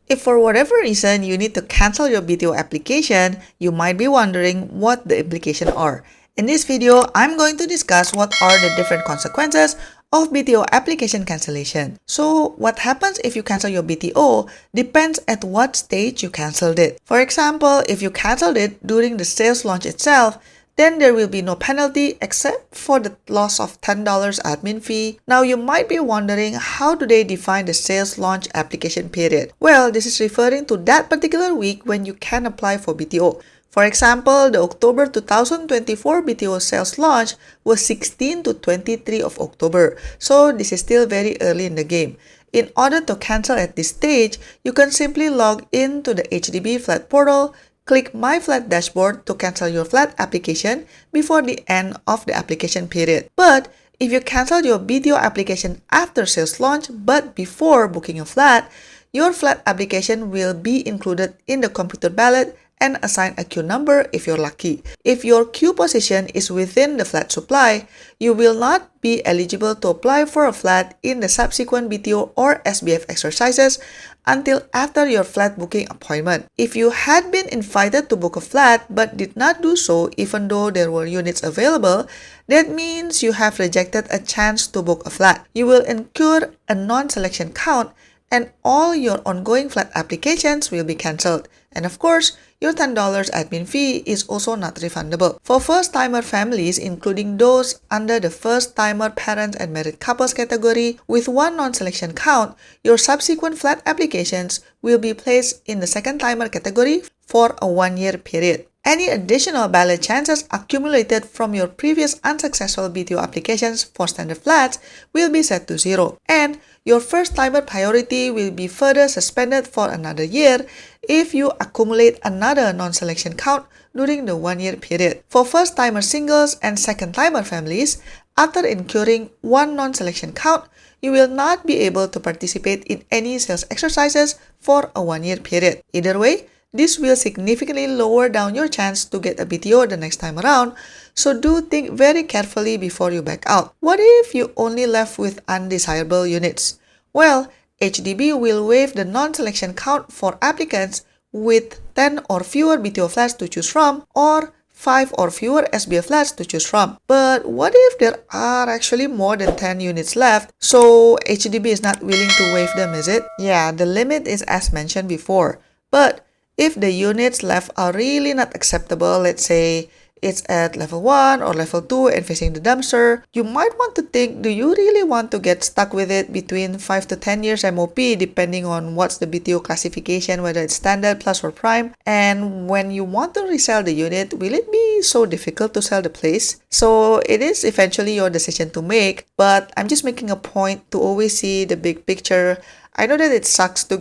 If for whatever reason you need to cancel your BTO application, you might be wondering what the implications are. In this video, I'm going to discuss what are the different consequences of BTO application cancellation. So what happens if you cancel your BTO depends at what stage you canceled it. For example, if you canceled it during the sales launch itself, then there will be no penalty except for the loss of $10 admin fee. Now you might be wondering, how do they define the sales launch application period? Well, this is referring to that particular week when you can apply for BTO. For example, the October 2024 BTO sales launch was 16 to 23 of October. So this is still very early in the game. In order to cancel at this stage, you can simply log into the HDB Flat portal, click My Flat Dashboard to cancel your flat application before the end of the application period. But if you cancel your BTO application after sales launch but before booking a flat, your flat application will be included in the computer ballot and assign a queue number if you're lucky. If your queue position is within the flat supply, you will not be eligible to apply for a flat in the subsequent BTO or SBF exercises until after your flat booking appointment. If you had been invited to book a flat but did not do so even though there were units available, that means you have rejected a chance to book a flat. You will incur a non-selection count and all your ongoing flat applications will be cancelled. And of course, your $10 admin fee is also not refundable. For first-timer families, including those under the first-timer parents and married couples category with one non-selection count, your subsequent flat applications will be placed in the second-timer category for a one-year period. Any additional ballot chances accumulated from your previous unsuccessful BTO applications for standard flats will be set to 0, and your first-timer priority will be further suspended for another year if you accumulate another non-selection count during the one-year period. For first-timer singles and second-timer families, after incurring one non-selection count, you will not be able to participate in any sales exercises for a one-year period. Either way, this will significantly lower down your chance to get a BTO the next time around, so do think very carefully before you back out. What if you only left with undesirable units? Well, HDB will waive the non-selection count for applicants with 10 or fewer BTO flats to choose from or 5 or fewer SBF flats to choose from. But what if there are actually more than 10 units left, so HDB is not willing to waive them, is it? Yeah, the limit is as mentioned before. But if the units left are really not acceptable, let's say it's at level 1 or level 2 and facing the dumpster, you might want to think, do you really want to get stuck with it between 5 to 10 years MOP depending on what's the BTO classification, whether it's standard, plus or prime, and when you want to resell the unit, will it be so difficult to sell the place? So it is eventually your decision to make, but I'm just making a point to always see the big picture. I know that it sucks to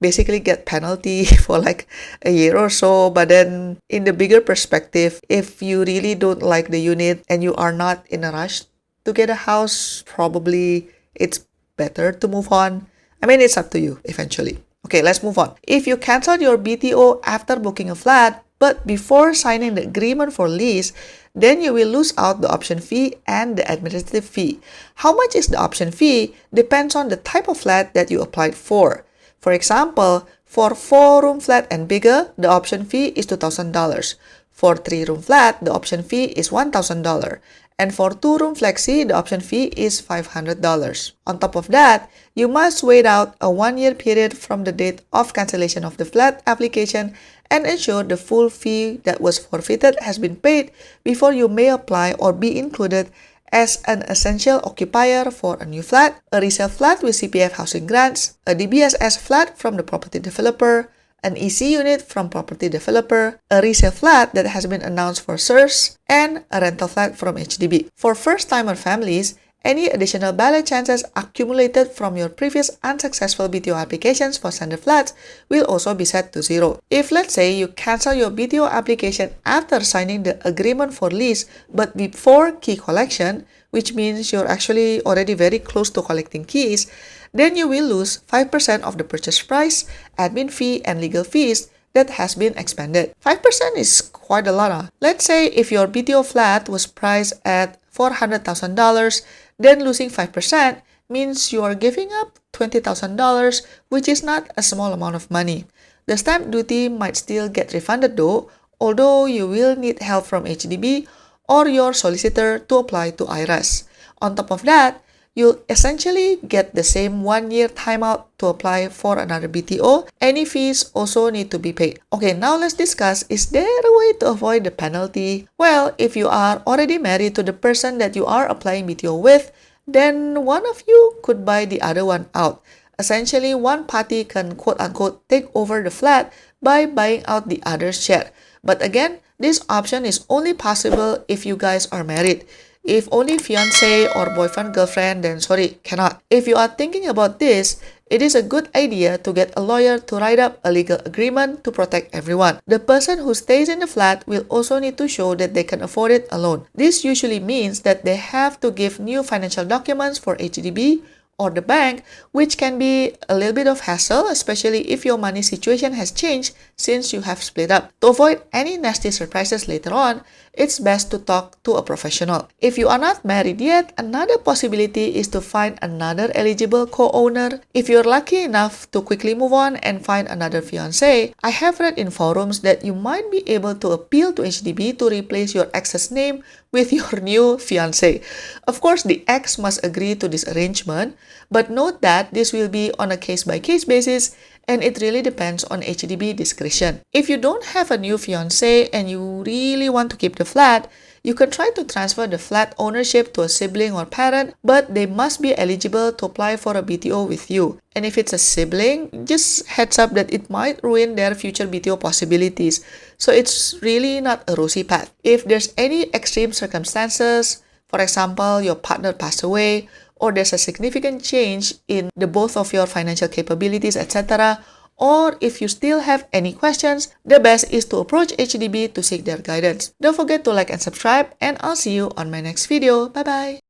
basically get penalty for like a year or so, but then in the bigger perspective, if you really don't like the unit and you are not in a rush to get a house, probably it's better to move on. I mean, it's up to you eventually. Okay, let's move on. If you canceled your BTO after booking a flat but before signing the agreement for lease, then you will lose out the option fee and the administrative fee. How much is the option fee depends on the type of flat that you applied for. For example, for 4-room flat and bigger, the option fee is $2,000. For 3-room flat, the option fee is $1,000. And for 2-room flexi, the option fee is $500. On top of that, you must wait out a one-year period from the date of cancellation of the flat application and ensure the full fee that was forfeited has been paid before you may apply or be included as an essential occupier for a new flat, a resale flat with CPF housing grants, a DBSS flat from the property developer, an EC unit from property developer, a resale flat that has been announced for SURS, and a rental flat from HDB. For first-timer families, any additional ballot chances accumulated from your previous unsuccessful BTO applications for standard flats will also be set to 0. If, let's say, you cancel your BTO application after signing the agreement for lease but before key collection, which means you're actually already very close to collecting keys, then you will lose 5% of the purchase price, admin fee, and legal fees that has been expended. 5% is quite a lot. Huh? Let's say if your BTO flat was priced at $400,000, then losing 5% means you are giving up $20,000, which is not a small amount of money. The stamp duty might still get refunded though, although you will need help from HDB or your solicitor to apply to IRS. On top of that, you'll essentially get the same 1-year timeout to apply for another BTO. Any fees also need to be paid. Okay, now let's discuss, is there a way to avoid the penalty? Well, if you are already married to the person that you are applying BTO with, then one of you could buy the other one out. Essentially, one party can quote-unquote take over the flat by buying out the other's share. But again, this option is only possible if you guys are married. If only fiance or boyfriend, girlfriend, then sorry, cannot. If you are thinking about this, it is a good idea to get a lawyer to write up a legal agreement to protect everyone. The person who stays in the flat will also need to show that they can afford it alone. This usually means that they have to give new financial documents for HDB or the bank, which can be a little bit of hassle, especially if your money situation has changed since you have split up. To avoid any nasty surprises later on, it's best to talk to a professional. If you are not married yet, another possibility is to find another eligible co-owner. If you're lucky enough to quickly move on and find another fiancé, I have read in forums that you might be able to appeal to HDB to replace your ex's name with your new fiancé. Of course, the ex must agree to this arrangement, but note that this will be on a case-by-case basis and it really depends on HDB discretion. If you don't have a new fiancé and you really want to keep the flat, you can try to transfer the flat ownership to a sibling or parent, but they must be eligible to apply for a BTO with you. And if it's a sibling, just heads up that it might ruin their future BTO possibilities. So it's really not a rosy path. If there's any extreme circumstances, for example, your partner passed away, or there's a significant change in the both of your financial capabilities, etc., or if you still have any questions, the best is to approach HDB to seek their guidance. Don't forget to like and subscribe, and I'll see you on my next video. Bye bye!